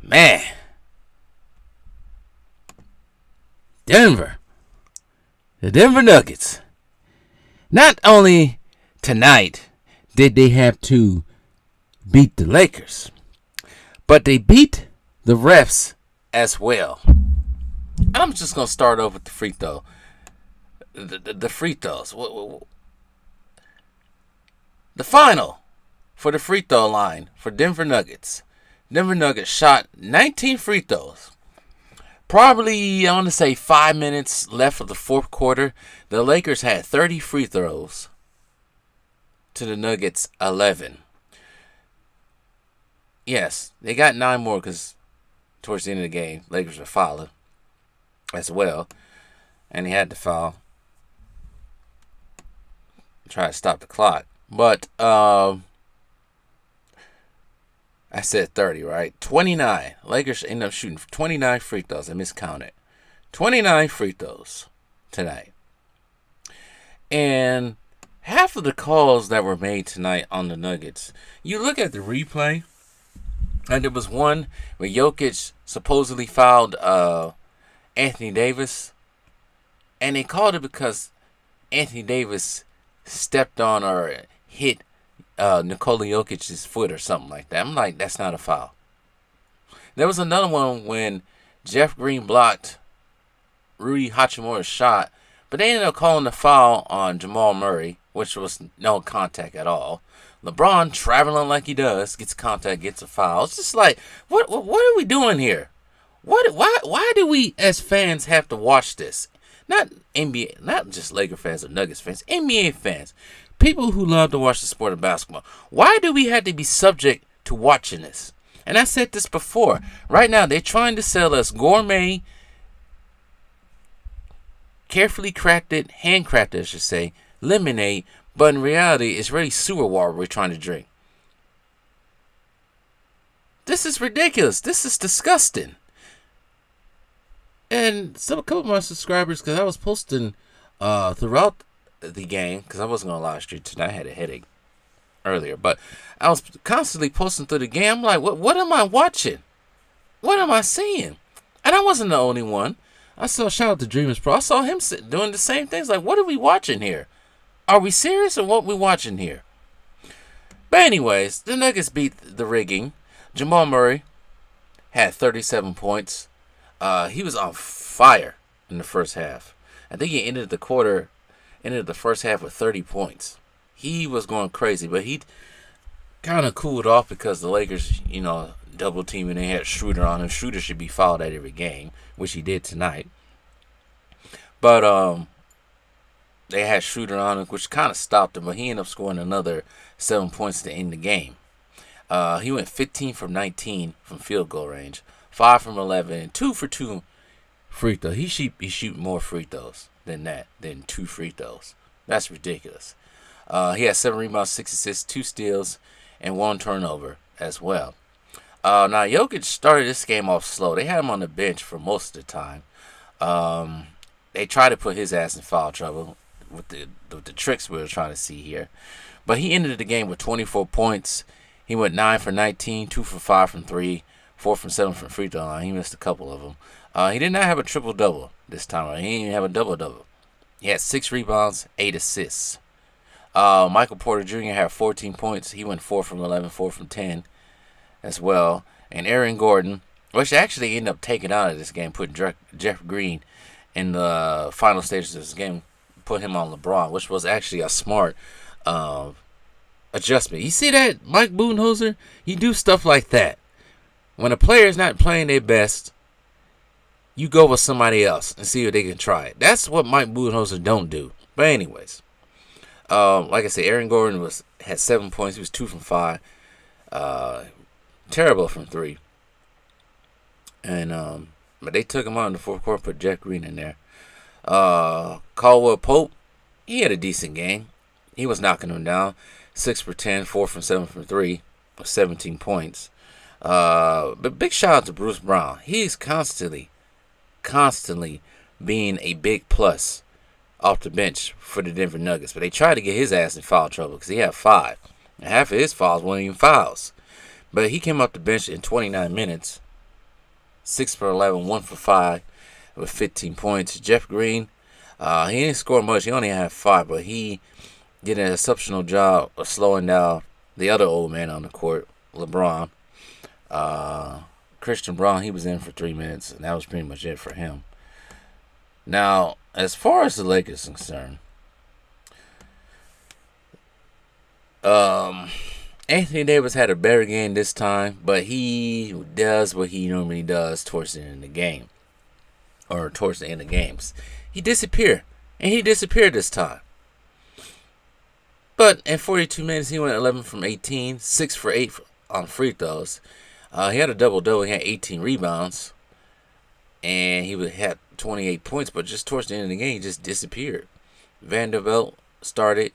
Man, Denver. The Denver Nuggets. Not only tonight did they have to beat the Lakers, but they beat the refs as well. I'm just going to start over with the free throw. The free throws. The final for the free throw line for Denver Nuggets. Denver Nuggets shot 19 free throws. Probably, I want to say 5 minutes left of the fourth quarter. The Lakers had 30 free throws to the Nuggets 11. Yes, they got 9 more because towards the end of the game, Lakers were fouling as well. And they had to foul. Try to stop the clock. But, I said 30, right? 29. Lakers ended up shooting 29 free throws. I miscounted. 29 free throws tonight. And half of the calls that were made tonight on the Nuggets, you look at the replay, and there was one where Jokic supposedly fouled Anthony Davis. And they called it because Anthony Davis stepped on or hit Nikola Jokic's foot or something like that. I'm like, that's not a foul. There was another one when Jeff Green blocked Rudy Hachimura's shot, but they ended up calling the foul on Jamal Murray, which was no contact at all. LeBron, traveling like he does, gets contact, gets a foul. It's just like, what are we doing here? Why do we as fans have to watch this? Not NBA, not just Laker fans or Nuggets fans, NBA fans. People who love to watch the sport of basketball. Why do we have to be subject to watching this? And I said this before. Right now, they're trying to sell us gourmet, carefully crafted, handcrafted, I should say, lemonade. But in reality, it's really sewer water we're trying to drink. This is ridiculous. This is disgusting. And a couple of my subscribers, because I was posting throughout the game, because I wasn't going to live stream tonight. I had a headache earlier, but I was constantly posting through the game. I'm like, what am I watching? What am I seeing? And I wasn't the only one. I saw, shout out to Dreamers Pro, I saw him doing the same things. Like, what are we watching here? Are we serious or what we watching here? But anyways, the Nuggets beat the rigging. Jamal Murray had 37 points. He was on fire in the first half. I think he ended the first half with 30 points. He was going crazy, but he kind of cooled off because the Lakers, double teaming. They had Schroeder on him. Schroeder should be fouled at every game, which he did tonight. But they had Schroeder on him, which kind of stopped him, but he ended up scoring another 7 points to end the game. He went 15 from 19 from field goal range, 5 from 11, and 2 for 2 free throws. He shoot more free throws than 2 free throws. That's ridiculous. He had 7 rebounds, 6 assists, 2 steals, and 1 turnover as well. Now, Jokic started this game off slow. They had him on the bench for most of the time. They tried to put his ass in foul trouble with the tricks we were trying to see here. But he ended the game with 24 points. He went 9 for 19, 2 for 5 from 3, 4 from 7 from free throw line. He missed a couple of them. He did not have a triple-double this time. He didn't even have a double-double. He had 6 rebounds, 8 assists. Michael Porter Jr. had 14 points. He went 4 from 11, 4 from 10 as well. And Aaron Gordon, which actually ended up taking out of this game, put Jeff Green in the final stages of this game, put him on LeBron, which was actually a smart adjustment. You see that, Mike Budenholzer? You do stuff like that. When a player is not playing their best, you go with somebody else and see if they can try it. That's what Mike Budenholzer don't do. But anyways, like I said, Aaron Gordon had 7 points. He was 2 from 5. Terrible from 3. And but they took him on in the fourth quarter, put Jeff Green in there. Caldwell Pope, he had a decent game. He was knocking them down. 6 for 10, 4 from 7 from 3, with 17 points. But big shout out to Bruce Brown. He's constantly being a big plus off the bench for the Denver Nuggets. But they tried to get his ass in foul trouble because he had 5. And half of his fouls weren't even fouls. But he came off the bench in 29 minutes. 6 for 11, 1 for 5 with 15 points. Jeff Green, he didn't score much. He only had 5, but he did an exceptional job of slowing down the other old man on the court, LeBron. Christian Braun, he was in for 3 minutes, and that was pretty much it for him. Now, as far as the Lakers are concerned, Anthony Davis had a better game this time, but he does what he normally does towards the end of the game, or towards the end of games. He disappeared, and he disappeared this time. But in 42 minutes, he went 11 from 18, 6 for 8 on free throws. He had a double-double. He had 18 rebounds, and he had 28 points. But just towards the end of the game, he just disappeared. Vanderbilt started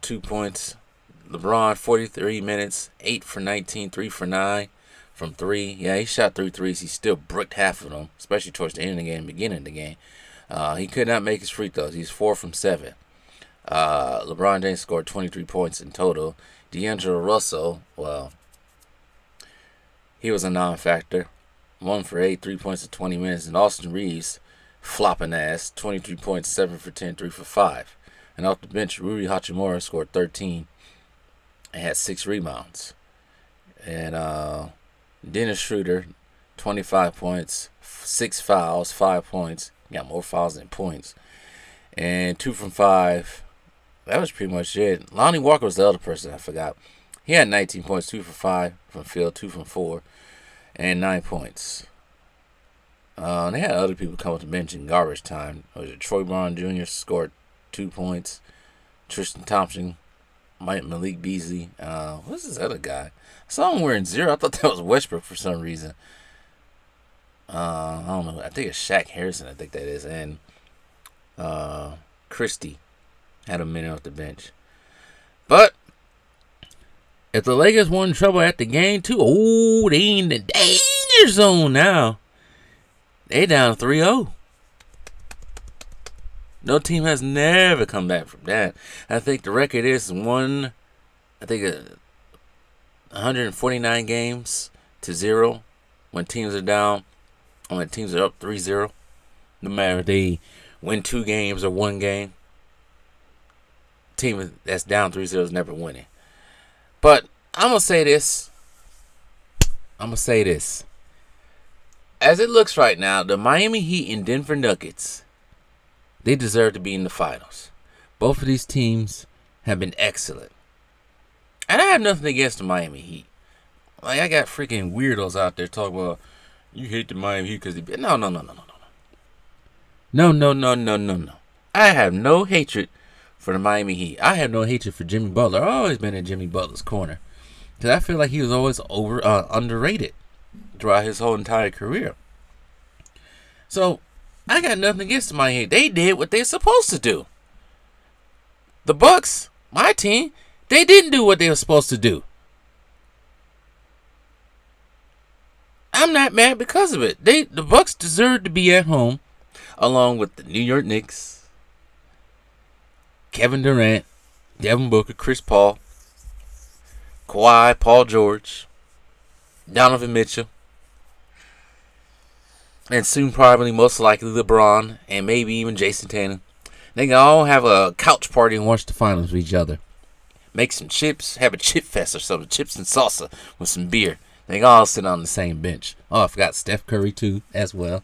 2 points. LeBron, 43 minutes, 8 for 19, 3 for 9 from 3. Yeah, he shot 3 threes. He still bricked half of them, especially towards the end of the game, beginning of the game. He could not make his free throws. He's 4 from 7. LeBron James scored 23 points in total. D'Angelo Russell, well, he was a non-factor. 1 for 8, 3 points in 20 minutes. And Austin Reeves, flopping ass, 23 points, 7 for 10, 3 for 5. And off the bench, Rui Hachimura scored 13 and had 6 rebounds. And Dennis Schroeder, 25 points, 6 fouls, 5 points. He got more fouls than points. And 2 from 5. That was pretty much it. Lonnie Walker was the other person I forgot. He had 19 points, 2 for 5 from field, 2 from 4, and 9 points. They had other people come off the bench in garbage time. Was it Troy Brown Jr. scored 2 points. Tristan Thompson, Malik Beasley. What's this other guy? I saw him wearing 0. I thought that was Westbrook for some reason. I don't know. I think it's Shaq Harrison. I think that is. And Christie had a minute off the bench. But if the Lakers were in trouble at the game too, they in the danger zone now. They down 3-0. No team has never come back from that. I think the record is 149 games to 0 when teams are down, or when teams are up 3-0. No matter if they win 2 games or 1 game, team that's down 3-0 is never winning. But I'm going to say this. As it looks right now, the Miami Heat and Denver Nuggets, they deserve to be in the finals. Both of these teams have been excellent. And I have nothing against the Miami Heat. Like, I got freaking weirdos out there talking about, you hate the Miami Heat because they... No. No. I have no hatred for the Miami Heat. I have no hatred for Jimmy Butler. I've always been in Jimmy Butler's corner. Because I feel like he was always underrated throughout his whole entire career. So, I got nothing against the Miami Heat. They did what they're supposed to do. The Bucks, my team, they didn't do what they were supposed to do. I'm not mad because of it. The Bucks deserve to be at home along with the New York Knicks, Kevin Durant, Devin Booker, Chris Paul, Kawhi, Paul George, Donovan Mitchell, and soon probably most likely LeBron and maybe even Jason Tatum. They can all have a couch party and watch the finals with each other. Make some chips, have a chip fest or something, chips and salsa with some beer. They can all sit on the same bench. Oh, I forgot Steph Curry too as well.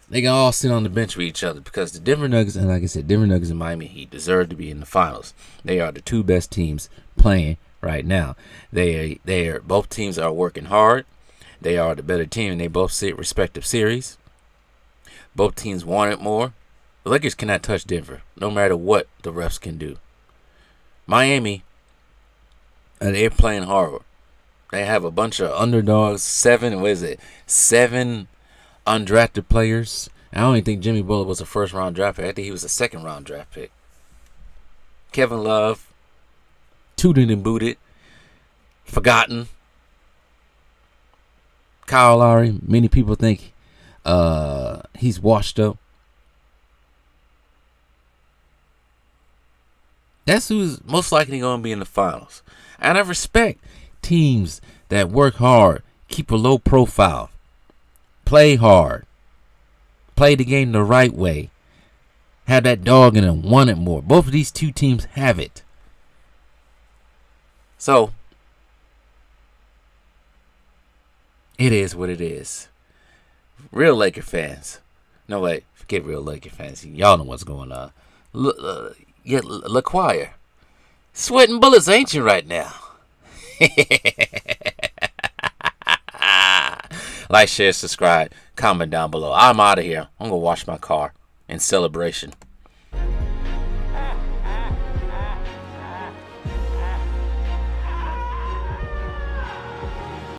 They can all sit on the bench with each other because the Denver Nuggets, and like I said, Denver Nuggets and Miami Heat deserve to be in the finals. They are the 2 best teams playing right now. They are both teams are working hard. They are the better team, and they both sit respective series. Both teams want it more. The Lakers cannot touch Denver, no matter what the refs can do. Miami, they're playing hard. They have a bunch of underdogs. 7 undrafted players. I don't even think Jimmy Butler was a first-round draft pick. I think he was a second-round draft pick. Kevin Love, tooted and booted, forgotten. Kyle Lowry, many people think he's washed up. That's who's most likely going to be in the finals. And I respect teams that work hard, keep a low profile, play hard, play the game the right way, have that dog in them, want it more. Both of these two teams have it. So, it is what it is. Real Laker fans. No, wait. Forget real Laker fans. Y'all know what's going on. LaQuire. Sweating bullets, ain't you, right now? Like, share, subscribe, comment down below. I'm out of here. I'm going to wash my car in celebration.